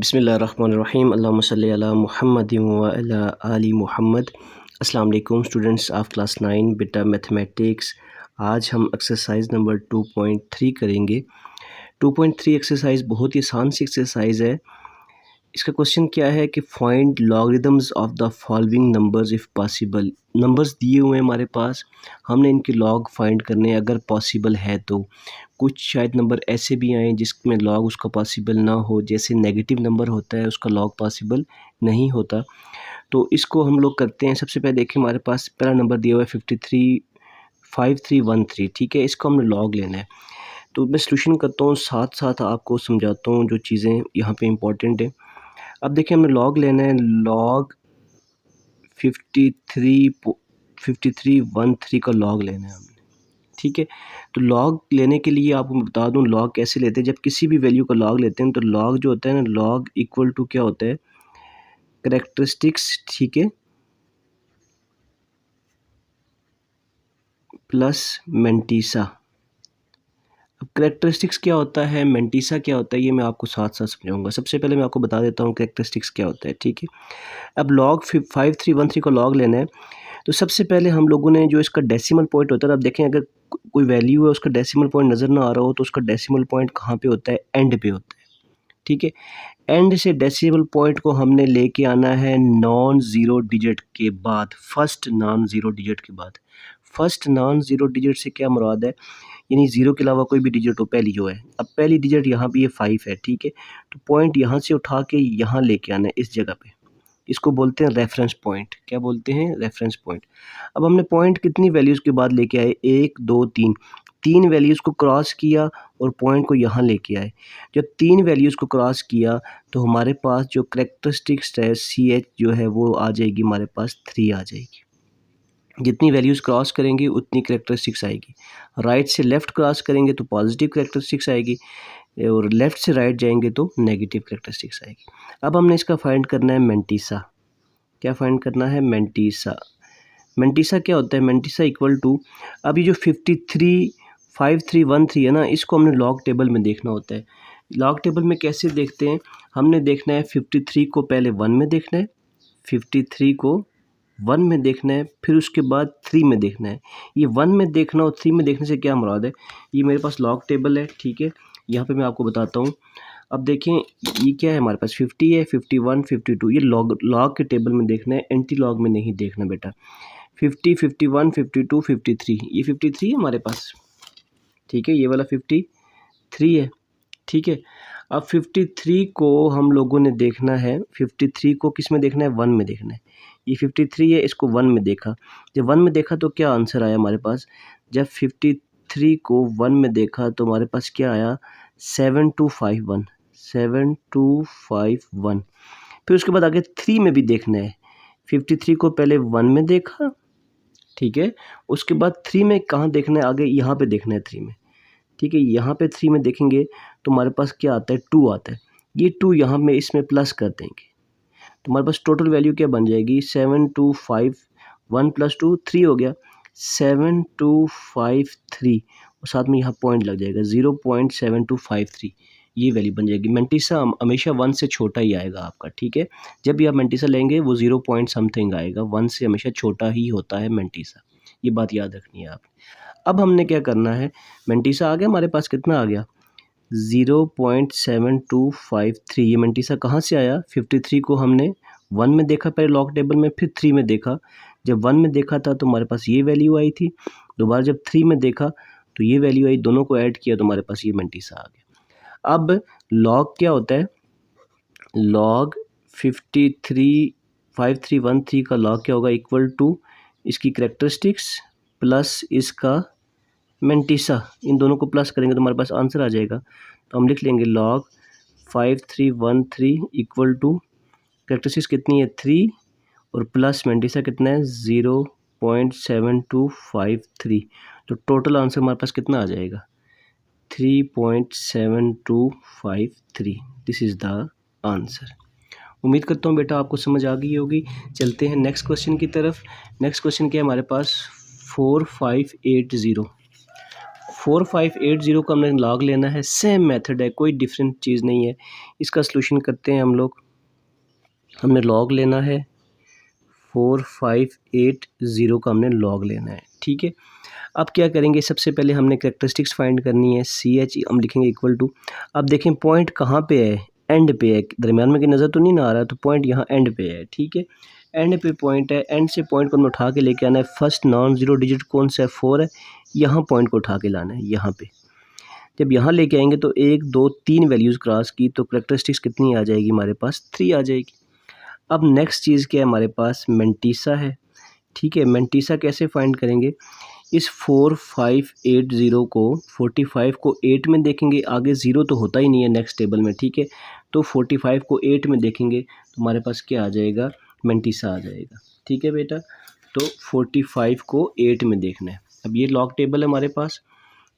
बिस्मिल्लाहिर्रहमानिर्रहीम अल्लाहुम्मा सल्ली अला मुहम्मदिन व अला आलि मुहम्मद। अस्सलाम वालेकुम स्टूडेंट्स ऑफ क्लास 9 बेटा मैथमेटिक्स। आज हम एक्सरसाइज नंबर 2.3 करेंगे। 2.3 एक्सरसाइज बहुत ही आसान सी एक्सरसाइज है। इसका क्वेश्चन क्या है कि find logarithms of the following numbers if possible. Numbers दिए हुए हैं हमारे पास, हमने इनके लॉग फाइंड करने हैं अगर पॉसिबल है तो। कुछ शायद नंबर ऐसे भी आए जिसमें लॉग उसका पॉसिबल ना हो, जैसे नेगेटिव नंबर होता है उसका लॉग पॉसिबल नहीं होता। तो इसको हम लोग करते हैं। सबसे पहले देखिए हमारे पास पहला नंबर दिया हुआ है 53 ठीक है, इसको हमने लॉग लेना है। तो मैं सॉल्यूशन करता हूँ, साथ साथ आपको समझाता हूँ जो चीज़ें यहाँ पे इंपॉर्टेंट है। अब देखिए हमें लॉग लेना है, लॉग 5313 का लॉग लेना है हमने, ठीक है। तो लॉग लेने के लिए आपको मैं बता दूं लॉग कैसे लेते हैं। जब किसी भी वैल्यू का लॉग लेते हैं तो लॉग जो होता है ना, लॉग इक्वल टू क्या होता है, कैरेक्टरिस्टिक्स, ठीक है, प्लस मेंटीसा। अब कैरेक्टरिस्टिक्स क्या होता है, मेंटीसा क्या होता है, ये मैं आपको साथ साथ समझाऊंगा। सबसे पहले मैं आपको बता देता हूँ कैरेक्टरिस्टिक्स क्या होता है, ठीक है। अब लॉग 5313 का लॉग लेना है तो सबसे पहले हम लोगों ने जो इसका डेसिमल पॉइंट होता है, अब देखें अगर कोई वैल्यू है उसका डेसिमल पॉइंट नज़र ना आ रहा हो तो उसका डेसिमल पॉइंट कहाँ पे होता है, एंड पे होता है, ठीक है। एंड से डेसिमल पॉइंट को हमने लेके आना है नॉन ज़ीरो डिजिट के बाद, फर्स्ट नॉन ज़ीरो डिजिट के बाद। फर्स्ट नॉन ज़ीरो डिजिट से क्या मुराद है, यानी ज़ीरो के अलावा कोई भी डिजिट हो, पहली जो है। अब पहली डिजिट यहाँ पे ये 5 है, ठीक है। तो पॉइंट यहाँ से उठा के यहाँ लेके आना है इस जगह पे, इसको बोलते हैं रेफरेंस पॉइंट। क्या बोलते हैं, रेफरेंस पॉइंट। अब हमने पॉइंट कितनी वैल्यूज़ के बाद लेके आए, 1 2 3, तीन वैल्यूज़ को क्रॉस किया और पॉइंट को यहाँ लेके आए। जब तीन वैल्यूज़ को क्रॉस किया तो हमारे पास जो करेक्टरिस्टिक्स है CH जो है वो आ जाएगी, हमारे पास 3 आ जाएगी। जितनी वैल्यूज़ क्रॉस करेंगे उतनी करेक्टरिस्टिक्स आएगी। राइट से लेफ़्ट क्रॉस करेंगे तो पॉजिटिव करेक्टरिस्टिक्स आएगी, और लेफ़्ट से राइट जाएंगे तो नेगेटिव करेक्टरिस्टिक्स आएगी। अब हमने इसका फाइंड करना है मेंटीसा। क्या फाइंड करना है, मेंटीसा। मेंटीसा क्या होता है, मेंटीसा इक्वल टू, अब ये जो 5313 है ना, इसको हमने लॉग टेबल में देखना होता है। लॉग टेबल में कैसे देखते हैं, हमने देखना है 53 को पहले 1 में देखना है, 53 को 1 में देखना है, फिर उसके बाद 3 में देखना है। ये 1 में देखना और 3 में देखने से क्या मुराद है, ये मेरे पास लॉग टेबल है, ठीक है। यहाँ पे मैं आपको बताता हूँ। अब देखें ये क्या है, हमारे पास 50 है, 51 52, ये लॉग के टेबल में देखना है, एंटी लॉग में नहीं देखना बेटा। 50 51 52 53, ये 53 है हमारे पास, ठीक है। ये वाला 53 है, ठीक है। अब 53 को हम लोगों ने देखना है, 53 को किस में देखना है, 1 में देखना है। ये 53 है, इसको 1 में देखा। जब 1 में देखा तो क्या आंसर आया हमारे पास, जब 53 को 1 में देखा तो हमारे पास क्या आया, 7251, 7251। फिर उसके बाद आगे 3 में भी देखना है। 53 को पहले 1 में देखा, ठीक है। उसके बाद 3 में कहाँ देखना है, आगे यहाँ पे देखना है 3 में, ठीक है। यहाँ पे 3 में देखेंगे तो हमारे पास क्या आता है, 2 आता है। ये 2 यहाँ में इसमें प्लस कर देंगे तो हमारे पास टोटल वैल्यू क्या बन जाएगी, 7251 प्लस 2 3 हो गया, 7253, और साथ में यहाँ पॉइंट लग जाएगा 0.7253, ये वैल्यू बन जाएगी। मेंटीसा हमेशा 1 से छोटा ही आएगा आपका, ठीक है। जब भी आप मेंटीसा लेंगे वो 0 पॉइंट समथिंग आएगा, 1 से हमेशा छोटा ही होता है मेंटीसा, ये बात याद रखनी है आप। अब हमने क्या करना है, मेंटीसा आ गया हमारे पास, कितना आ गया, 0.7253। ये मेंटीसा कहाँ से आया, 53 को हमने 1 में देखा पहले लॉग टेबल में, फिर 3 में देखा। जब 1 में देखा था तो हमारे पास ये वैल्यू आई थी, दोबारा जब 3 में देखा तो ये वैल्यू आई, दोनों को ऐड किया तो हमारे पास ये मेंटीसा आ गया। अब लॉग क्या होता है, लॉग 5313 का लॉग क्या होगा, इक्वल टू इसकी करेक्टरिस्टिक्स प्लस इसका मेंटीसा, इन दोनों को प्लस करेंगे तो हमारे पास आंसर आ जाएगा। तो हम लिख लेंगे लॉग 5313 इक्वल टू करेक्टरिस्टिक्स कितनी है, 3, और प्लस मेंटीसा कितना है, 0.7253। तो टोटल आंसर हमारे पास कितना आ जाएगा, 3.7253। This is the answer. उम्मीद करता हूँ बेटा आपको समझ आ गई होगी। चलते हैं नेक्स्ट क्वेश्चन की तरफ। नेक्स्ट क्वेश्चन क्या है हमारे पास, 4580। 4580 का हमने लॉग लेना है, सेम मेथड है, कोई डिफरेंट चीज़ नहीं है। इसका सलूशन करते हैं हम लोग। हमने लॉग लेना है 4580 का हमने लॉग लेना है, ठीक है। अब क्या करेंगे, सबसे पहले हमने कैरेक्टरिस्टिक्स फाइंड करनी है। CH हम लिखेंगे इक्वल टू, अब देखें पॉइंट कहाँ पे है, एंड पे है, दरमियान में की नज़र तो नहीं ना आ रहा, तो पॉइंट यहाँ एंड पे है, ठीक है। एंड पे पॉइंट है, एंड से पॉइंट को हमें उठा के लेके आना है। फर्स्ट नॉन ज़ीरो डिजिट कौन सा है, 4 है, यहाँ पॉइंट को उठा के लाना है यहाँ पे। जब यहाँ लेके आएंगे तो 1 2 3 वैल्यूज़ क्रॉस की तो कैरेक्टरिस्टिक्स कितनी आ जाएगी हमारे पास, 3 आ जाएगी। अब नेक्स्ट चीज़ क्या है हमारे पास, मेंटीसा है, ठीक है। मेंटीसा कैसे फाइंड करेंगे, इस 4580 को 45 को 8 में देखेंगे, आगे ज़ीरो तो होता ही नहीं है नेक्स्ट टेबल में, ठीक है। तो 45 को 8 में देखेंगे तो हमारे पास क्या आ जाएगा, मेंटीसा आ जाएगा, ठीक है बेटा। तो 45 को 8 में देखना है। अब ये लॉग टेबल है हमारे पास,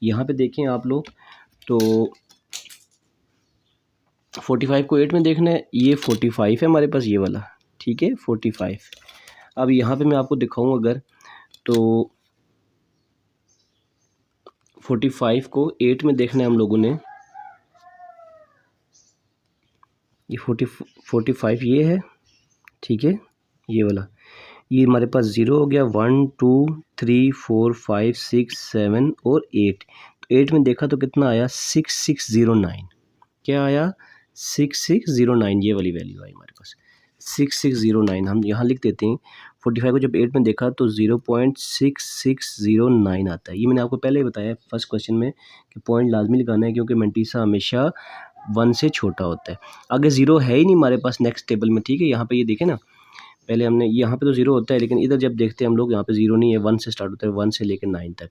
यहाँ पे देखें आप लोग, तो 45 को 8 में देखना है, ये 45 है हमारे पास ये वाला, ठीक है 45। अब यहाँ पे मैं आपको दिखाऊँ अगर, तो 45 को 8 में देखना है हम लोगों ने, ये 45 ये है, ठीक है, ये वाला, ये हमारे पास 0 हो गया, 1 2 3 4 5 6 7 और 8। तो 8 में देखा तो कितना आया, 6609। क्या आया, 6609, ये वाली वैल्यू आई हमारे पास 6609। हम यहाँ लिख देते हैं, 45 को जब 8 में देखा तो 0.6609 आता है। ये मैंने आपको पहले ही बताया फर्स्ट क्वेश्चन में कि पॉइंट लाजमी लगाना है, क्योंकि मेंटीसा हमेशा 1 से छोटा होता है। आगे 0 है ही नहीं हमारे पास नेक्स्ट टेबल में, ठीक है। यहाँ पे ये देखें ना, पहले हमने यहाँ पे तो 0 होता है, लेकिन इधर जब देखते हैं हम लोग यहाँ पे 0 नहीं है, 1 से स्टार्ट होता है, 1 से लेकर 9 तक।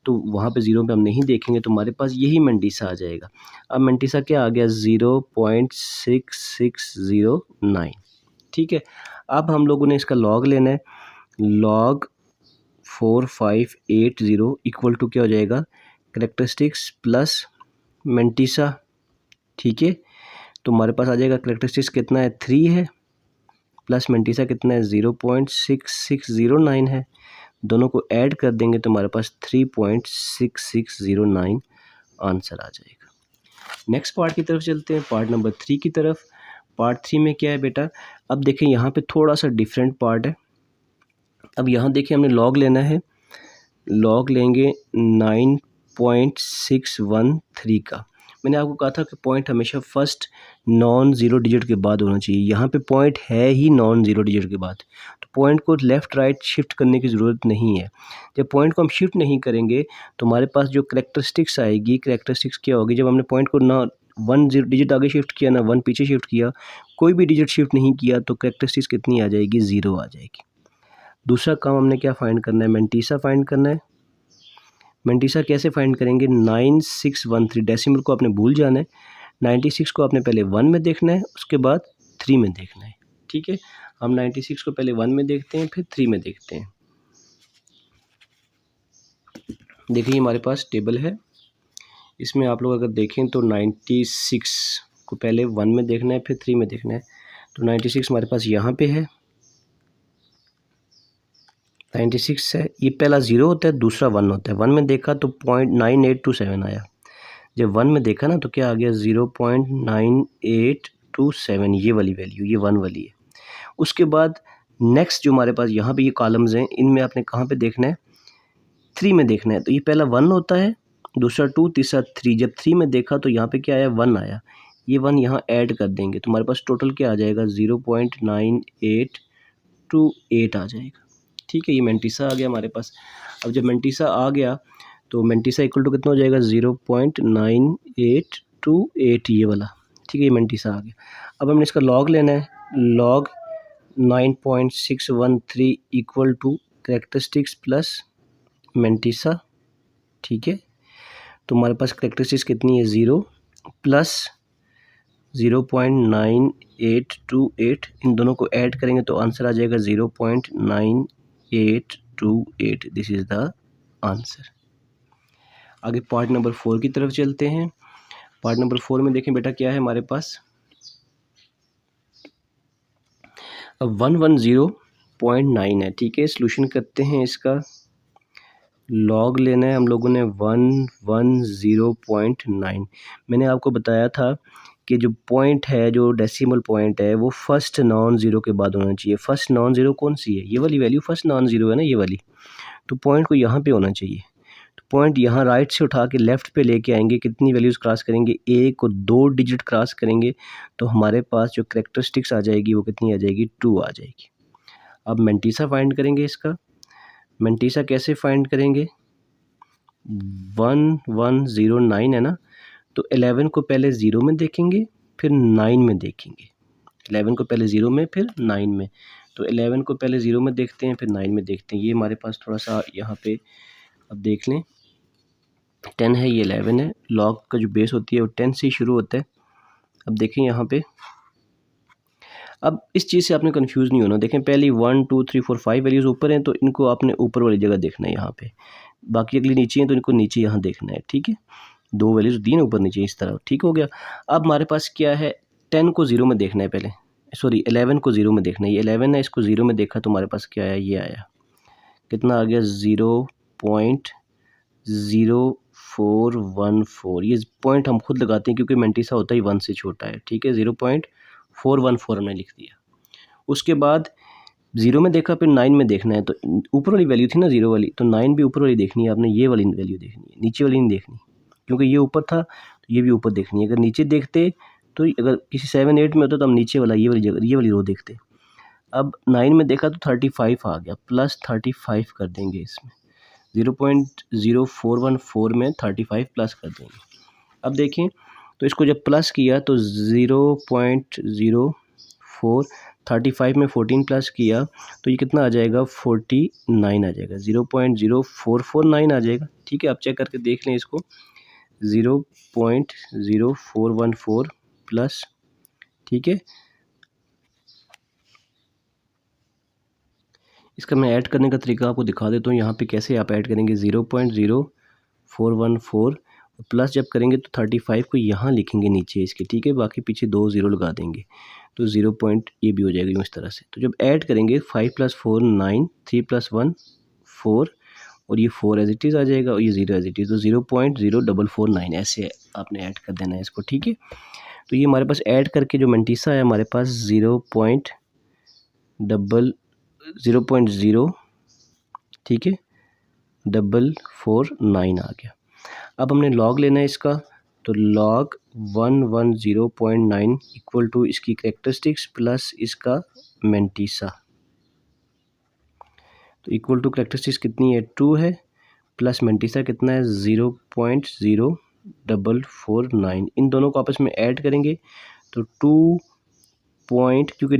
तो वहाँ पे 0 पे हम नहीं देखेंगे तो हमारे पास यही मेंटीसा आ जाएगा। अब मेंटीसा क्या आ गया, 0.6609, ठीक है। अब हम लोगों ने इसका लॉग लेना है, लॉग 4580 इक्वल टू क्या हो जाएगा, कैरेक्टरिस्टिक्स प्लस मेंटीसा, ठीक है। तो हमारे पास आ जाएगा कैरेक्टरिस्टिक्स कितना है, 3 है, प्लस मेंटीसा कितना है, 0.6609 है। दोनों को ऐड कर देंगे तो हमारे पास 3.6609 आंसर आ जाएगा। नेक्स्ट पार्ट की तरफ चलते हैं, पार्ट नंबर 3 की तरफ। पार्ट 3 में क्या है बेटा, अब देखें यहाँ पे थोड़ा सा डिफरेंट पार्ट है। अब यहाँ देखिए हमने लॉग लेना है, लॉग लेंगे 9.613 का। मैंने आपको कहा था कि पॉइंट हमेशा फर्स्ट नॉन ज़ीरो डिजिट के बाद होना चाहिए, यहाँ पे पॉइंट है ही नॉन ज़ीरो डिजिट के बाद, तो पॉइंट को लेफ़्ट राइट शिफ्ट करने की ज़रूरत नहीं है। जब पॉइंट को हम शिफ्ट नहीं करेंगे तो हमारे पास जो कैरेक्टरिस्टिक्स आएगी, कैरेक्टरिस्टिक्स क्या होगी, जब हमने पॉइंट को ना 1 0 डिजिट आगे शिफ्ट किया ना 1 पीछे शिफ्ट किया, कोई भी डिजिट शिफ्ट नहीं किया, तो कैरेक्टरिस्टिक्स कितनी आ जाएगी, 0 आ जाएगी। दूसरा काम हमने क्या फाइंड करना है, मेंटीसा फाइंड करना है। मेंटीसा कैसे फाइंड करेंगे, 9613, डेसिमल को आपने भूल जाना है, 96 को आपने पहले 1 में देखना है, उसके बाद 3 में देखना है, ठीक है। हम 96 को पहले 1 में देखते हैं, फिर 3 में देखते हैं। देखिए हमारे पास टेबल है, इसमें आप लोग अगर देखें तो 96 को पहले 1 में देखना है, फिर 3 में देखना है। तो 96 हमारे पास यहाँ पे है, 96 है, ये पहला 0 होता है, दूसरा 1 होता है। 1 में देखा तो 0.9827 आया, जब 1 में देखा ना तो क्या आ गया, 0.9827, ये वाली वैल्यू, ये 1 वाली है। उसके बाद नेक्स्ट जो हमारे पास यहाँ पे ये कॉलम्स हैं, इनमें आपने कहाँ पे देखना है, 3 में देखना है। तो ये पहला 1 होता है, दूसरा 2, तीसरा 3। जब 3 में देखा तो यहाँ पे क्या आया, 1 आया, ये 1 यहाँ ऐड कर देंगे तो हमारे पास टोटल क्या आ जाएगा, 0.9828 आ जाएगा, ठीक है। ये मेंटीसा आ गया हमारे पास। अब जब मेंटीसा आ गया तो मेंटीसा इक्वल टू कितना हो जाएगा, 0.9828, ये वाला, ठीक है, ये मेंटीसा आ गया। अब हमने इसका लॉग लेना है, log 9.613 equal to characteristics plus mantissa, ठीक है। तो हमारे पास कैरेक्टरिस्टिक्स कितनी है, 0 प्लस 0.9828, इन दोनों को ऐड करेंगे तो आंसर आ जाएगा 0.9828। This is the answer. आगे पार्ट नंबर 4 की तरफ चलते हैं। पार्ट नंबर 4 में देखें बेटा क्या है हमारे पास, अब 110.9 है, ठीक है। सॉल्यूशन करते हैं इसका, लॉग लेना है हम लोगों ने 110.9। मैंने आपको बताया था कि जो पॉइंट है, जो डेसिमल पॉइंट है, वो फर्स्ट नॉन ज़ीरो के बाद होना चाहिए। फर्स्ट नॉन ज़ीरो कौन सी है? ये वाली वैल्यू फर्स्ट नॉन ज़ीरो है ना, ये वाली। तो पॉइंट को यहाँ पे होना चाहिए। तो पॉइंट यहाँ राइट से उठा के लेफ़्ट पे लेके आएंगे, कितनी वैल्यूज़ क्रॉस करेंगे? 1 और 2 डिजिट क्रॉस करेंगे तो हमारे पास जो कैरेक्टरिस्टिक्स आ जाएगी वो कितनी आ जाएगी? 2 आ जाएगी। अब मेंटिसा फाइंड करेंगे इसका। मेंटिसा कैसे फाइंड करेंगे? 1109 है ना, तो 11 को पहले ज़ीरो में देखेंगे, फिर 9 में देखेंगे। 11 को पहले ज़ीरो में, फिर 9 में। तो 11 को पहले ज़ीरो में देखते हैं, फिर 9 में देखते हैं। ये हमारे पास थोड़ा सा यहाँ पे अब देख लें, 10 है, ये 11 है। लॉग का जो बेस होती है वो 10 से ही शुरू होता है। अब देखें यहाँ पे, अब इस चीज़ से आपने कंफ्यूज नहीं होना। देखें पहली 1 2 3 4 5 वैल्यूज़ ऊपर हैं, तो इनको आपने ऊपर वाली जगह देखना है यहाँ पे। बाकी अगली नीचे हैं तो इनको नीचे यहाँ देखना है, ठीक है। 2 वैल्यूज़ दी ना ऊपर नीचे इस तरह, ठीक हो गया। अब हमारे पास क्या है, 10 को ज़ीरो में देखना है पहले, सॉरी 11 को ज़ीरो में देखना है। ये 11 है, इसको ज़ीरो में देखा तो हमारे पास क्या आया? ये आया। कितना आ गया? 0.0414। ये पॉइंट हम खुद लगाते हैं क्योंकि मेंटिसा होता ही 1 से छोटा है, ठीक है। 0.414 हमने लिख दिया। उसके बाद ज़ीरो में देखा, फिर 9 में देखना है। तो ऊपर वाली वैल्यू थी ना ज़ीरो वाली, तो 9 भी ऊपर वाली देखनी है आपने, ये वाली वैल्यू देखनी है, नीचे वाली नहीं देखनी, क्योंकि ये ऊपर था तो ये भी ऊपर देखनी है। अगर नीचे देखते तो अगर किसी 7 8 में होता तो हम नीचे वाला ये वाली जगह, ये वाली रो देखते। अब 9 में देखा तो 35 आ गया, प्लस 35 कर देंगे इसमें। 0.0414 में 35 प्लस कर देंगे। अब देखें तो इसको जब प्लस किया तो 0.04 35 में 14 प्लस किया तो ये कितना आ जाएगा? 49 आ जाएगा। 0.0449 आ जाएगा, ठीक है। आप चेक करके देख लें इसको। 0.0414 प्लस, ठीक है। इसका मैं ऐड करने का तरीका आपको दिखा देता हूँ। यहाँ पे कैसे आप ऐड करेंगे। 0.0414 प्लस जब करेंगे तो 35 को यहाँ लिखेंगे नीचे इसके, ठीक है। बाकी पीछे 2 ज़ीरो लगा देंगे तो 0 पॉइंट ये भी हो जाएगा यूँ इस तरह से। तो जब ऐड करेंगे 5 + 4 9, 3 + 1 4 और ये 4 एज इट इज़ आ जाएगा और ये 0 एज इट इज़। तो 0.0449 ऐसे आपने ऐड कर देना है इसको, ठीक है। तो ये हमारे पास ऐड करके जो मेंटिसा है हमारे पास 0.0, ठीक है, 449 आ गया। अब हमने लॉग लेना है इसका, तो लॉग 110.9 इक्वल टू इसकी कैरेक्टरिस्टिक्स प्लस इसका मेंटिसा। तो इक्वल टू कैरेक्टरिस्टिक्स कितनी है? 2 है, प्लस मेंटिसा कितना है? 0.0449। इन दोनों को आपस में ऐड करेंगे तो 2 पॉइंट, क्योंकि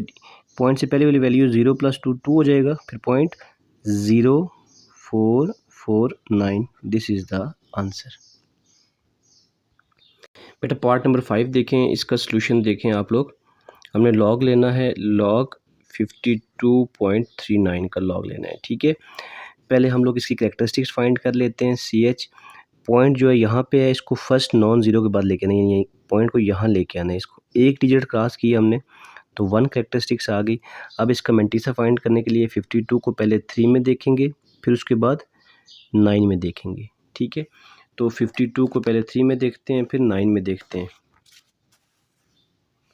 पॉइंट से पहले वाली वैल्यू 0 + 2 2 हो जाएगा, फिर 0.0449। This is the answer. बेटा पार्ट नंबर 5 देखें, इसका सलूशन देखें आप लोग। हमने लॉग लेना है, लॉग 52.39 का लॉग लेना है, ठीक है। पहले हम लोग इसकी कैरेक्टरिस्टिक्स फाइंड कर लेते हैं। CH पॉइंट जो है यहाँ पे है, इसको फर्स्ट नॉन ज़ीरो के बाद लेके आना है, पॉइंट को यहाँ लेके आना है। इसको एक डिजिट क्रॉस किया हमने तो 1 कैरेक्टरिस्टिक्स आ गई। अब इसका मेंटिसा फाइंड करने के लिए 52 को पहले 3 में देखेंगे, फिर उसके बाद 9 में देखेंगे, ठीक है। तो 52 को पहले 3 में देखते हैं, फिर 9 में देखते हैं।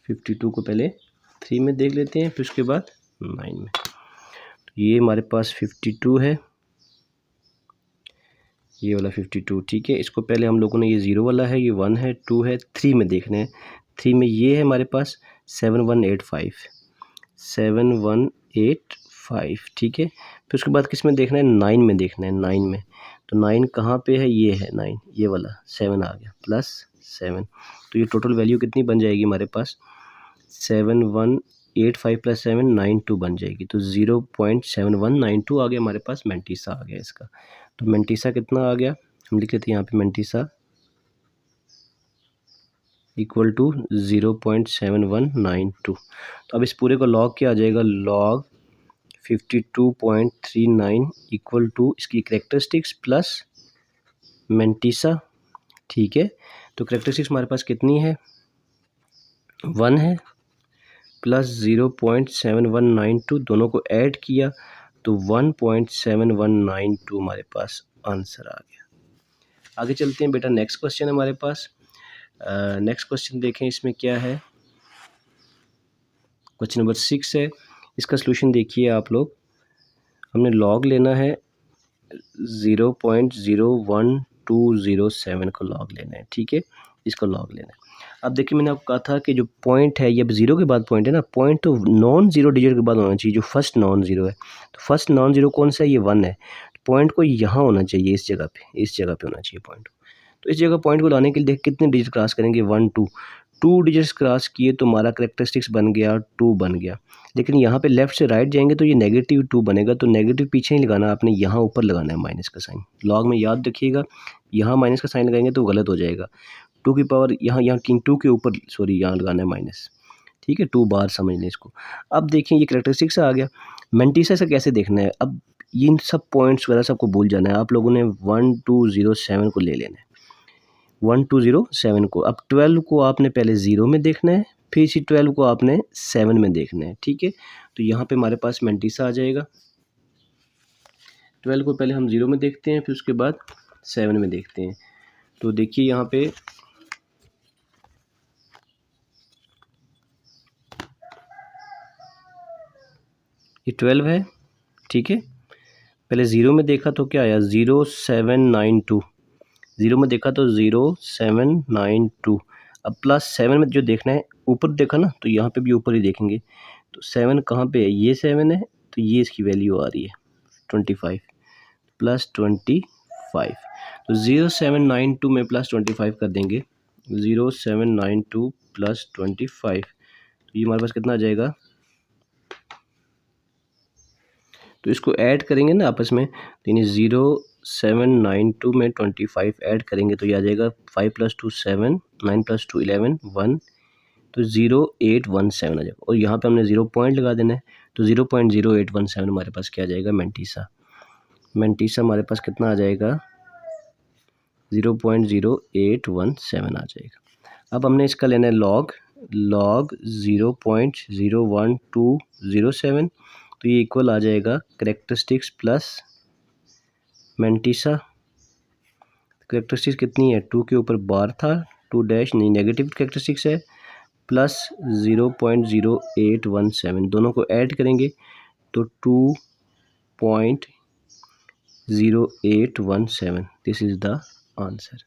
52 को पहले 3 में देख लेते हैं, फिर उसके बाद 9 में। तो ये हमारे पास 52 है, ये वाला 52, ठीक है। इसको पहले हम लोगों ने, ये 0 वाला है, ये 1 है, 2 है, 3 में देखना है। 3 में ये है हमारे पास 7185, 7185, ठीक है। फिर उसके बाद किस में देखना है? 9 में देखना है, 9 में। तो 9 कहाँ पे है? ये है 9, ये वाला 7 आ गया, प्लस 7। तो ये टोटल वैल्यू कितनी बन जाएगी हमारे पास? 7185 + 7 92 बन जाएगी। तो 0.7192 आ गया हमारे पास, मेंटिसा आ गया इसका। तो मेंटिसा कितना आ गया? हम लिख लेते हैं यहाँ पे मेंटिसा इक्वल टू 0.7192। तो अब इस पूरे का लॉग क्या आ जाएगा? लॉग 52.39 इक्वल टू इसकी कैरेक्टरिस्टिक्स प्लस मेंटिसा, ठीक है। तो कैरेक्टरिस्टिक्स हमारे पास कितनी है? 1 है, प्लस 0.7192, दोनों को ऐड किया तो 1.7192 हमारे पास आंसर आ गया। आगे चलते हैं बेटा, नेक्स्ट क्वेश्चन हमारे पास। नेक्स्ट क्वेश्चन देखें इसमें क्या है। क्वेश्चन नंबर 6 है, इसका सोल्यूशन देखिए आप लोग। हमने लॉग लेना है 0.01207 को लॉग लेना है, ठीक है, इसको लॉग लेना है। अब देखिए मैंने आपको कहा था कि जो पॉइंट है ये अब जीरो के बाद पॉइंट है ना, पॉइंट तो नॉन जीरो डिजिट के बाद होना चाहिए, जो फर्स्ट नॉन जीरो है। तो फर्स्ट नॉन जीरो कौन सा है, ये 1 है। पॉइंट को यहाँ होना चाहिए, इस जगह पे, इस जगह पे होना चाहिए पॉइंट। तो इस जगह पॉइंट को लाने के लिए देख कितने डिजिट क्रॉस करेंगे, 1 2 डिजिट्स क्रॉस किए तो हमारा करेक्टरिस्टिक्स बन गया 2 बन गया। लेकिन यहाँ पे लेफ्ट से राइट जाएंगे तो ये -2 बनेगा, तो नेगेटिव पीछे नहीं लगाना, आपने यहाँ ऊपर लगाना है माइनस का साइन। लॉग में याद रखिएगा, यहाँ माइनस का साइन लगाएंगे तो गलत हो जाएगा। 2 की पावर यहाँ 2 के ऊपर, सॉरी, यहाँ लगाना है माइनस, ठीक है, 2 बार समझ लें इसको। अब देखिए ये करेक्टरिस्टिक्स आ गया। मेंटिसा से कैसे देखना है, अब इन सब पॉइंट्स वगैरह सबको भूल जाना है, आप लोगों ने 1207 को ले लेना है, 1207 को। अब 12 को आपने पहले 0 में देखना है, फिर इसी 12 को आपने 7 में देखना है, ठीक है। तो यहाँ पे हमारे पास मेंटिसा आ जाएगा। 12 को पहले हम 0 में देखते हैं, फिर उसके बाद 7 में देखते हैं। तो देखिए यहाँ पे ये 12 है, ठीक है। पहले 0 में देखा तो क्या आया, 0792, 0 में देखा तो 0792। अब +7 में जो देखना है, ऊपर देखा ना, तो यहाँ पे भी ऊपर ही देखेंगे। तो 7 कहाँ पे है, ये 7 है, तो ये इसकी वैल्यू आ रही है 25 +25। तो 0792 में +25 कर देंगे, 0792 +25, तो ये हमारे पास कितना आ जाएगा। तो इसको ऐड करेंगे ना आपस में, तो यानी 0792 में 25 ऐड करेंगे तो ये आ जाएगा 5 + 2 7, 9 + 2 11 1, तो 0817 आ जाएगा। और यहाँ पे हमने 0 पॉइंट लगा देना है, तो 0.0817 हमारे पास क्या आ जाएगा, मेंटिसा। मेंटिसा हमारे पास कितना आ जाएगा, 0.0817 आ जाएगा। अब हमने इसका लेना है लॉग 0.01207, तो ये इक्वल आ जाएगा करेक्टरिस्टिक्स प्लस मेंटिसा। करेक्टरिस्टिक्स कितनी है, 2 के ऊपर बार था, 2 डैश नहीं, नेगेटिव करेक्टरिस्टिक्स है, प्लस 0.0817, दोनों को ऐड करेंगे तो 2.0817, दिस इज़ द आंसर।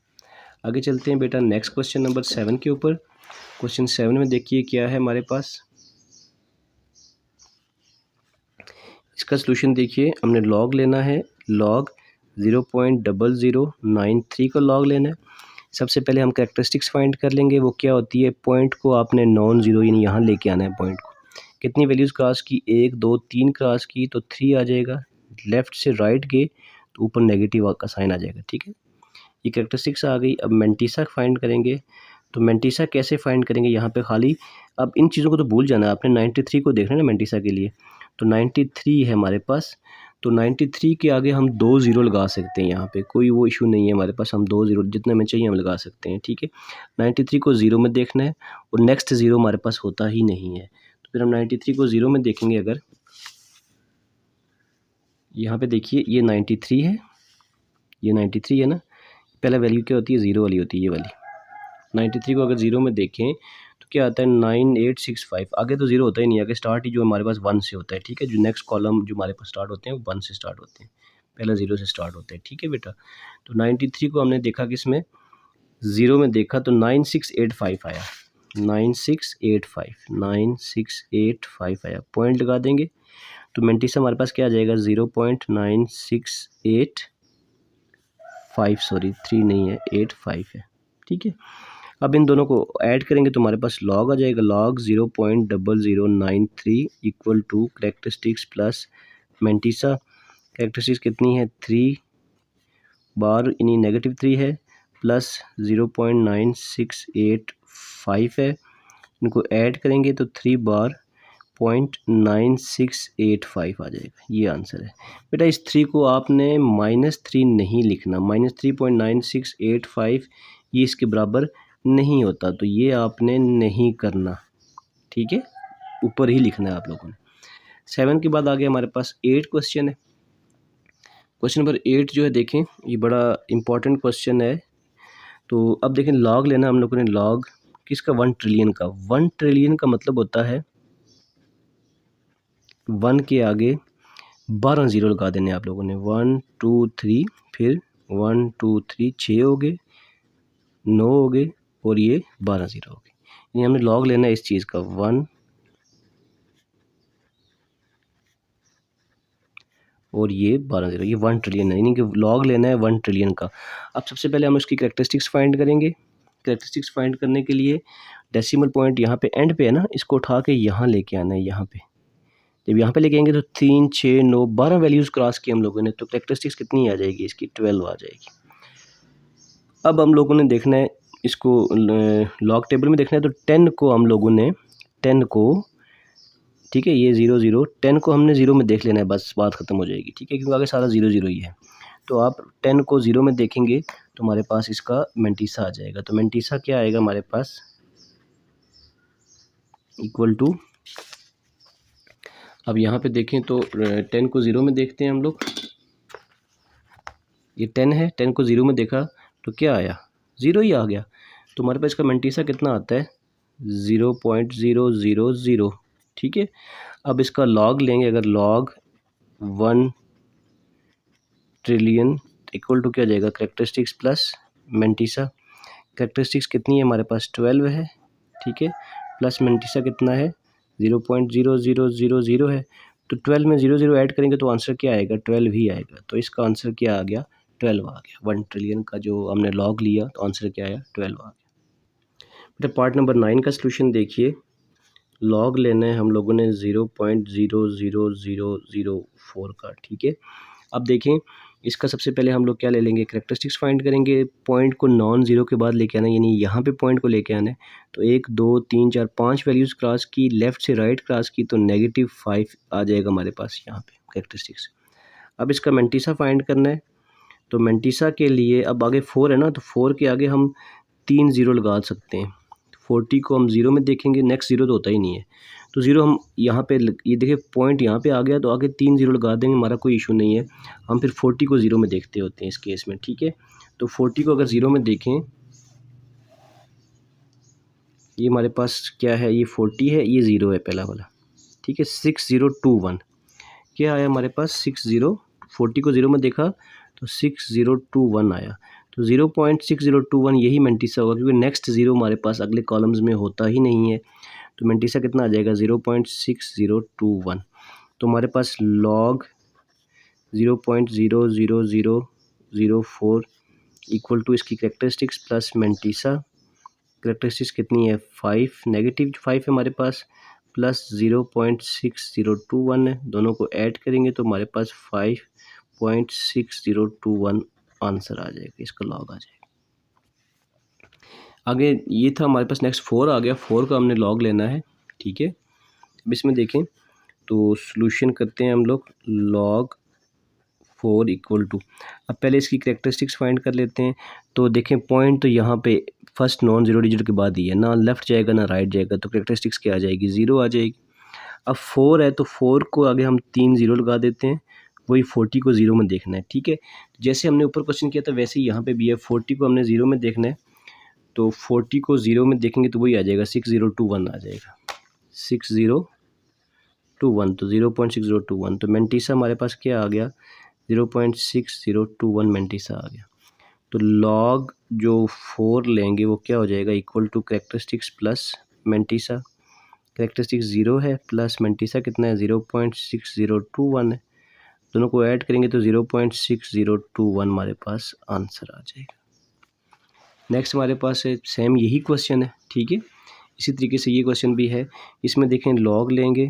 आगे चलते हैं बेटा नेक्स्ट क्वेश्चन नंबर 7 के ऊपर। क्वेश्चन 7 में देखिए क्या है हमारे पास। इसका सलूशन देखिए, हमने लॉग लेना है, लॉग 0.0093 को लॉग लेना है। सबसे पहले हम करेक्टरिस्टिक्स फाइंड कर लेंगे, वो क्या होती है, पॉइंट को आपने नॉन ज़ीरो यानी यहाँ लेके आना है पॉइंट को। कितनी वैल्यूज़ क्रॉस की, 1 2 3 क्रॉस की तो 3 आ जाएगा। लेफ़्ट से राइट गए तो ऊपर नेगेटिव का साइन आ जाएगा, ठीक है। ये करेक्टरिस्टिक्स आ गई। अब मेंटिसा फाइंड करेंगे, तो मेंटिसा कैसे फाइंड करेंगे, यहाँ पे खाली अब इन चीज़ों को तो भूल जाना है आपने, 93 को देखना है ना मेंटिसा के लिए। तो 93 है हमारे पास, तो 93 के आगे हम 2 ज़ीरो लगा सकते हैं, यहाँ पे कोई वो इशू नहीं है हमारे पास, हम 2 ज़ीरो जितने में चाहिए हम लगा सकते हैं, ठीक है। 93 को 0 में देखना है और नेक्स्ट ज़ीरो हमारे पास होता ही नहीं है, तो फिर हम 93 को 0 में देखेंगे। अगर यहाँ पे देखिए ये 93 है, ये 93 है ना, पहला वैल्यू क्या होती है, 0 वाली होती है ये वाली। 93 को अगर 0 में देखें तो क्या आता है, 9865। आगे तो 0 होता ही नहीं, आगे स्टार्ट ही जो हमारे पास 1 से होता है, ठीक है। जो नेक्स्ट कॉलम जो हमारे पास स्टार्ट होते हैं वो 1 से स्टार्ट होते हैं, पहला 0 से स्टार्ट होते हैं, ठीक है बेटा। तो 93 को हमने देखा किसमें, 0 में देखा तो 9685 आया, 9685 आया, पॉइंट लगा देंगे तो मेंटिसा हमारे पास क्या आ जाएगा, 0.9685, सॉरी 3 नहीं है 85 है, ठीक है। अब इन दोनों को ऐड करेंगे तो हमारे पास लॉग आ जाएगा, log 0.0093 equal to characteristics plus mantissa. Characteristics कितनी है, 3 बार यानी -3 है, प्लस 0.9685 है, इनको ऐड करेंगे तो 3 बार 0.9685 आ जाएगा, ये आंसर है बेटा। इस 3 को आपने -3 नहीं लिखना, -3.9685 ये इसके बराबर नहीं होता, तो ये आपने नहीं करना, ठीक है, ऊपर ही लिखना है आप लोगों ने। 7 के बाद आगे हमारे पास 8 क्वेश्चन है। क्वेश्चन नंबर 8 जो है देखें, ये बड़ा इंपॉर्टेंट क्वेश्चन है। तो अब देखें लॉग लेना हम लोगों ने, लॉग किसका, 1 ट्रिलियन का। 1 ट्रिलियन का मतलब होता है 1 के आगे 12 ज़ीरो लगा देने आप लोगों ने। 1 2 3 फिर 1 2 3 6 हो गए, 9 हो गए और ये 12 ज़ीरो हो गए। ये हमने लॉग लेना है इस चीज़ का, 1 और ये 12 ज़ीरो, ये 1 ट्रिलियन है, यानी कि लॉग लेना है 1 ट्रिलियन का। अब सबसे पहले हम उसकी कैरेक्टरिस्टिक्स फाइंड करेंगे। कैरेक्टरिस्टिक्स फाइंड करने के लिए डेसिमल पॉइंट यहाँ पे एंड पे है ना, इसको उठा के यहाँ लेके आना है। यहाँ पे जब यहाँ पे लेके आएंगे तो 3 6 9 12 वैल्यूज़ क्रॉस की हम लोगों ने, तो कैरेक्टरिस्टिक्स कितनी आ जाएगी इसकी, 12 आ जाएगी। अब हम लोगों ने देखना है इसको, लॉग टेबल में देखना है, तो 10 को हम लोगों ने 10 को, ठीक है, ये 0 0 10 को हमने 0 में देख लेना है, बस बात ख़त्म हो जाएगी, ठीक है, क्योंकि आगे सारा 0 0 ही है। तो आप 10 को 0 में देखेंगे तो हमारे पास इसका मेंटीसा आ जाएगा। तो मेंटीसा क्या आएगा हमारे पास, इक्वल टू, अब यहाँ पे देखें तो 10 को 0 में देखते हैं हम लोग, ये 10 है, 10 को 0 में देखा तो क्या आया, 0 ही आ गया। तो हमारे पास इसका मेंटीसा कितना आता है, 0.000, ठीक है। अब इसका लॉग लेंगे, अगर लॉग 1 ट्रिलियन इक्वल टू क्या हो जाएगा, कैरेक्टरिस्टिक्स प्लस मेंटीसा। कैरेक्टरिस्टिक्स कितनी है हमारे पास, 12 है, ठीक है, प्लस मेंटीसा कितना है, 0.0000 है। तो 12 में 0 0 ऐड करेंगे तो आंसर क्या आएगा, 12 ही आएगा। तो इसका आंसर क्या आ गया, 12 आ गया। 1 ट्रिलियन का जो हमने लॉग लिया तो आंसर क्या आया, 12 आ गया। बेटा पार्ट नंबर 9 का सोल्यूशन देखिए। लॉग लेना है हम लोगों ने 0.00004 का, ठीक है। अब देखें इसका सबसे पहले हम लोग क्या ले लेंगे, कैरेक्टरिस्टिक्स फाइंड करेंगे। पॉइंट को नॉन ज़ीरो के बाद लेके आना है, यानी यहाँ पे पॉइंट को लेके आना है। तो 1 2 3 4 5 वैल्यूज़ क्रॉस की, लेफ़्ट से राइट क्रॉस की, तो -5 आ जाएगा हमारे पास यहाँ पे कैरेक्टरिस्टिक्स। अब इसका मेंटीसा फाइंड करना है। तो मेंटीसा के लिए अब आगे 4 है ना, तो 4 के आगे हम 3 ज़ीरो लगा सकते हैं। 40 को हम 0 में देखेंगे, नेक्स्ट 0 तो होता ही नहीं है, तो 0 हम यहाँ पे ये देखिए पॉइंट यहाँ पे आ गया, तो आगे 3 ज़ीरो लगा देंगे, हमारा कोई इशू नहीं है। हम फिर 40 को 0 में देखते होते हैं इस केस में, ठीक है। तो 40 को अगर 0 में देखें, ये हमारे पास क्या है, ये 40 है, ये 0 है पहला वाला, ठीक है। 6021 क्या आया हमारे पास, 60, 40 को 0 में देखा तो 6021 आया। तो 0.6021 यही मेंटीसा होगा, क्योंकि नेक्स्ट 0 हमारे पास अगले कॉलम्स में होता ही नहीं है। तो मेंटीसा कितना आ जाएगा, 0.6021। तो हमारे पास लॉग 0.00004 इक्वल टू इसकी कैरेक्टरिस्टिक्स प्लस मेंटीसा। कैरेक्टरिस्टिक्स कितनी है, 5, -5 है हमारे पास, प्लस 0.6021 है, दोनों को ऐड करेंगे तो हमारे पास 5.6021 आंसर आ जाएगा, इसका लॉग आ जाएगा। आगे ये था हमारे पास, नेक्स्ट 4 आ गया। 4 का हमने लॉग लेना है, ठीक है। अब इसमें देखें तो सॉल्यूशन करते हैं हम लोग, लॉग 4 इक्वल टू, अब पहले इसकी कैरेक्टरिस्टिक्स फाइंड कर लेते हैं। तो देखें पॉइंट तो यहाँ पे फर्स्ट नॉन ज़ीरो डिजिट के बाद ही है, ना लेफ़्ट जाएगा ना राइट जाएगा, तो कैरेक्टरिस्टिक्स क्या आ जाएगी, 0 आ जाएगी। अब 4 है तो 4 को आगे हम 3 ज़ीरो लगा देते हैं, वही 40 को 0 में देखना है, ठीक है। जैसे हमने ऊपर क्वेश्चन किया था वैसे ही यहाँ पे भी है, 40 को हमने 0 में देखना है, तो 40 को 0 में देखेंगे तो वही आ जाएगा, 6021 आ जाएगा, 6021, तो 0.6021। तो मेंटीसा हमारे पास क्या आ गया, 0.6021 मेंटीसा आ गया। तो लॉग जो 4 लेंगे वो क्या हो जाएगा, equal to characteristics plus mantissa. Characteristics 0 है, प्लस मेंटीसा कितना है, 0.6021 है, दोनों को ऐड करेंगे तो 0.6021 हमारे पास आंसर आ जाएगा। नेक्स्ट हमारे पास है सेम यही क्वेश्चन है, ठीक है, इसी तरीके से ये क्वेश्चन भी है। इसमें देखें लॉग लेंगे,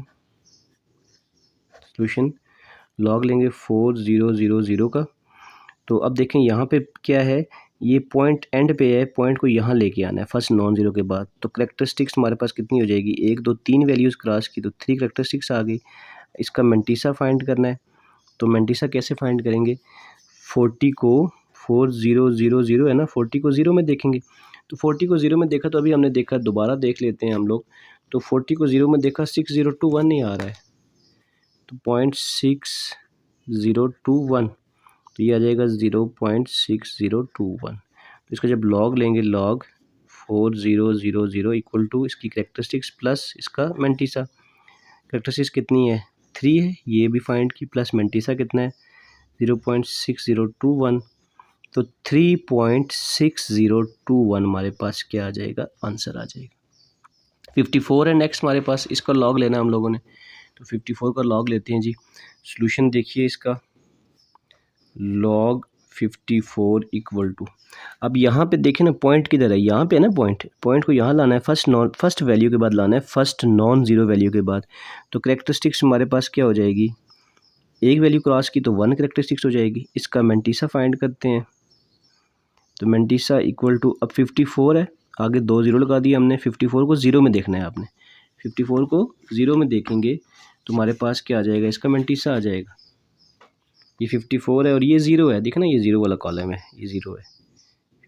सॉल्यूशन लॉग लेंगे 4000 का। तो अब देखें यहाँ पे क्या है, ये पॉइंट एंड पे है, पॉइंट को यहाँ लेके आना है फर्स्ट नॉन ज़ीरो के बाद। तो कैरेक्टरिस्टिक्स हमारे पास कितनी हो जाएगी, 1 2 3 वैल्यूज़ क्रॉस की, तो 3 कैरेक्टरिस्टिक्स आ गई। इसका मेंटीसा फाइंड करना है, तो मेंटीसा कैसे फाइंड करेंगे, 40 को 4000 है ना, 40 को 0 में देखेंगे, तो 40 को 0 में देखा तो अभी हमने देखा, दोबारा देख लेते हैं हम लोग। तो 40 को 0 में देखा, 6021 नहीं आ रहा है, तो 0.6021 तो ये आ जाएगा 0.6021। तो इसका जब लॉग लेंगे, लॉग 4000 इक्वल टू इसकी करेक्टरिस्टिक्स प्लस इसका मेंटिसा। करेक्टरिस्टिक्स कितनी है, 3 है, ये भी फाइंड की, प्लस मेंटिसा कितना है 0.6021। तो 3.6021 हमारे पास क्या आ जाएगा, आंसर आ जाएगा। 54 है नेक्स्ट हमारे पास, इसका लॉग लेना हम लोगों ने, तो 54 का लॉग लेते हैं जी। सॉल्यूशन देखिए इसका, लॉग 54 इक्वल टू, अब यहाँ पे देखें ना पॉइंट किधर है, यहाँ पे है ना पॉइंट को यहाँ लाना है, फर्स्ट वैल्यू के बाद लाना है, फर्स्ट नॉन ज़ीरो वैल्यू के बाद। तो करेक्टरिस्टिक्स हमारे पास क्या हो जाएगी, एक वैल्यू क्रॉस की तो 1 करेक्टरिस्टिक्स हो जाएगी। इसका मेंटिसा फाइंड करते हैं, तो मेंटिसा इक्वल टू, अब 54 है, आगे 2 ज़ीरो लगा दिए हमने, 54 को ज़ीरो में देखना है आपने, 54 को ज़ीरो में देखेंगे तो हमारे पास क्या आ जाएगा, इसका मेंटिसा आ जाएगा। ये 54 है और ये ज़ीरो है, देखना ये ज़ीरो वाला कॉलम है, ये ज़ीरो है।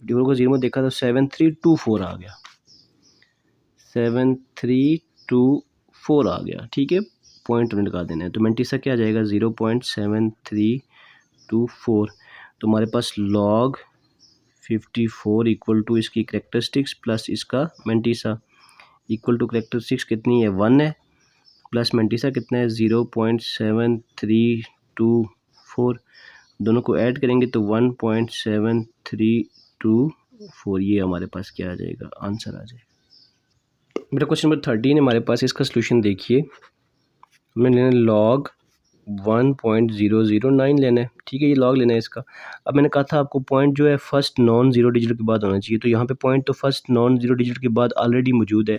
54 को ज़ीरो में देखा तो 7324 आ गया, 7324 आ गया, ठीक है, पॉइंट लगा देना है। तो मेंटिसा क्या आ जाएगा 0.7324। तो हमारे पास लॉग 54 इक्वल टू इसकी करेक्टरिस्टिक्स प्लस इसका मेंटिसा इक्वल टू, करेक्टरिस्टिक्स कितनी है 1 है, प्लस मेंटिसा कितना है 0.7324, दोनों को ऐड करेंगे तो 1.7324, ये हमारे पास क्या आ जाएगा, आंसर आ जाएगा। मेरा क्वेश्चन नंबर 13 है हमारे पास, इसका सोल्यूशन देखिए, हमें लेना लॉग 1.009 लेना है, ठीक है, ये लॉग लेना है इसका। अब मैंने कहा था आपको पॉइंट जो है फर्स्ट नॉन ज़ीरो डिजिट के बाद होना चाहिए, तो यहाँ पे पॉइंट तो फर्स्ट नॉन ज़ीरो डिजिट के बाद ऑलरेडी मौजूद है,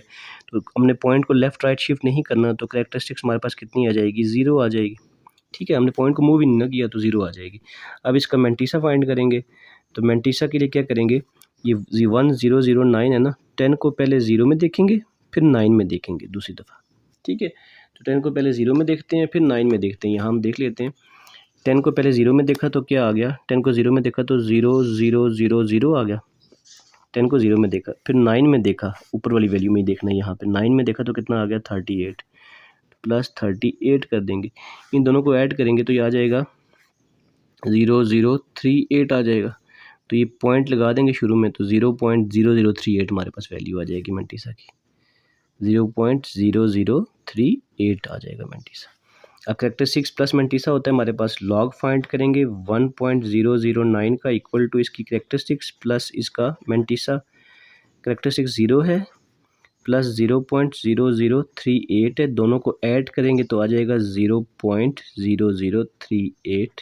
तो हमने पॉइंट को लेफ़्ट राइट शिफ्ट नहीं करना, तो करेक्टरिस्टिक्स हमारे पास कितनी आ जाएगी, ज़ीरो आ जाएगी, ठीक है, हमने पॉइंट को मूव ही नहीं ना किया तो ज़ीरो आ जाएगी। अब इसका मेंटिसा फाइंड करेंगे, तो मेंटिसा के लिए क्या करेंगे, ये 1009 है ना, 10 को पहले ज़ीरो में देखेंगे फिर 9 में देखेंगे दूसरी दफ़ा, ठीक है। तो 10 को पहले ज़ीरो में देखते हैं फिर 9 में देखते हैं, यहाँ हम देख लेते हैं। 10 को पहले ज़ीरो में देखा तो क्या आ गया, 10 को ज़ीरो में देखा तो 0000 आ गया, 10 को ज़ीरो में देखा, फिर 9 में देखा, ऊपर वाली वैल्यू में ही देखना है, यहाँ पे 9 में देखा तो कितना आ गया 38, प्लस 38 कर देंगे, इन दोनों को ऐड करेंगे तो ये आ जाएगा 0038 आ जाएगा। तो ये पॉइंट लगा देंगे शुरू में, तो 0.0038 हमारे पास वैल्यू आ जाएगी मेंटिसा की, 0.0038 आ जाएगा मेंटिसा। अब करेक्टरिस्टिक्स प्लस मेंटिसा होता है हमारे पास, लॉग फाइंड करेंगे 1.009 का इक्वल टू इसकी करेक्टरिस्टिक्स प्लस इसका मेंटिसा। करेक्टरिस्टिक्स 0 है प्लस 0.0038 है, दोनों को ऐड करेंगे तो आ जाएगा 0.0038,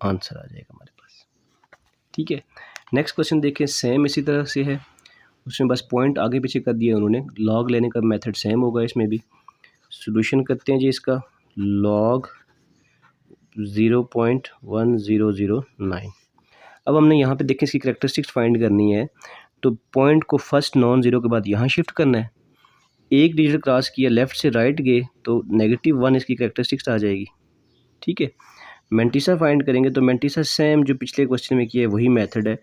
आंसर आ जाएगा हमारे पास, ठीक है। नेक्स्ट क्वेश्चन देखें, सेम इसी तरह से है, उसमें बस पॉइंट आगे पीछे कर दिया उन्होंने, लॉग लेने का मेथड सेम होगा इसमें भी। सॉल्यूशन करते हैं जी इसका, लॉग 0.1009। अब हमने यहाँ पे देखें इसकी करेक्टरिस्टिक्स फाइंड करनी है, तो पॉइंट को फर्स्ट नॉन ज़ीरो के बाद यहाँ शिफ्ट करना है, एक डिजिट क्रॉस किया लेफ़्ट से राइट गए तो -1 इसकी करेक्टरिस्टिक्स आ जाएगी, ठीक है। मेंटिसा फाइंड करेंगे तो मेंटिसा सेम जो पिछले क्वेश्चन में किया है वही मेथड है,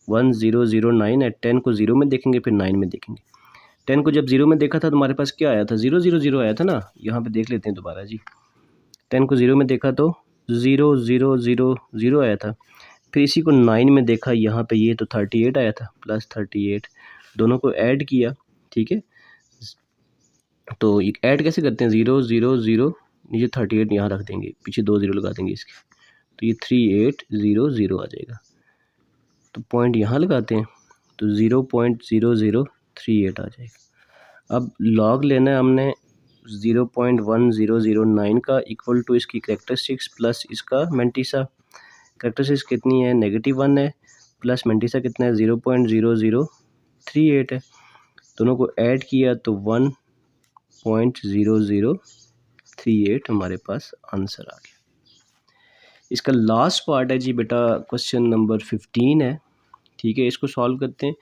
1009 है, 10 को ज़ीरो में देखेंगे फिर 9 में देखेंगे। 10 को जब ज़ीरो में देखा था तो हमारे पास क्या आया था, 000 आया था ना, यहाँ पे देख लेते हैं दोबारा जी। 10 को ज़ीरो में देखा तो 0000 आया था, फिर इसी को 9 में देखा, यहाँ पे ये तो 38 आया था, प्लस 38, दोनों को ऐड किया, ठीक है। तो ये ऐड कैसे करते हैं, 000 नीचे 38 यहाँ रख देंगे, पीछे 2 ज़ीरो लगा देंगे इसके, तो ये 3800 आ जाएगा। तो पॉइंट यहाँ लगाते हैं तो 0.0038 आ जाएगा। अब लॉग लेना है हमने 0.1009 का इक्वल टू इसकी करेक्टरिस्टिक्स प्लस इसका मेंटिसा। करेक्टरिस्टिक्स कितनी है, -1 है, प्लस मेंटिसा कितना है 0.0038 है, दोनों को ऐड किया तो 1.0038 हमारे पास आंसर आ गया। इसका लास्ट पार्ट है जी बेटा, क्वेश्चन नंबर 15 है, ठीक है, इसको सॉल्व करते हैं।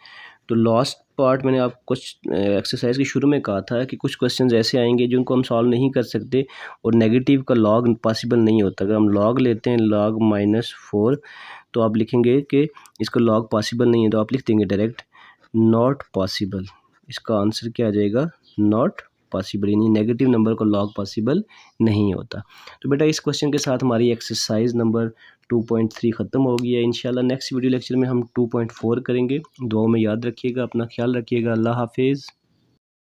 तो लास्ट पार्ट मैंने आपको कुछ एक्सरसाइज के शुरू में कहा था कि कुछ क्वेश्चंस ऐसे आएंगे जिनको हम सॉल्व नहीं कर सकते और नेगेटिव का लॉग पॉसिबल नहीं होता। अगर हम लॉग लेते हैं लॉग -4 तो आप लिखेंगे कि इसका लॉग पॉसिबल नहीं है, तो आप लिख देंगे डायरेक्ट नॉट पॉसिबल, इसका आंसर क्या आ जाएगा, नॉट पॉसिबल, यानी नेगेटिव नंबर को लॉग पॉसिबल नहीं होता। तो बेटा इस क्वेश्चन के साथ हमारी एक्सरसाइज नंबर 2.3 ख़त्म हो गई है। इंशाल्लाह नेक्स्ट वीडियो लेक्चर में हम 2.4 करेंगे। दुआओं में याद रखिएगा, अपना ख्याल रखिएगा। अल्लाह हाफिज़।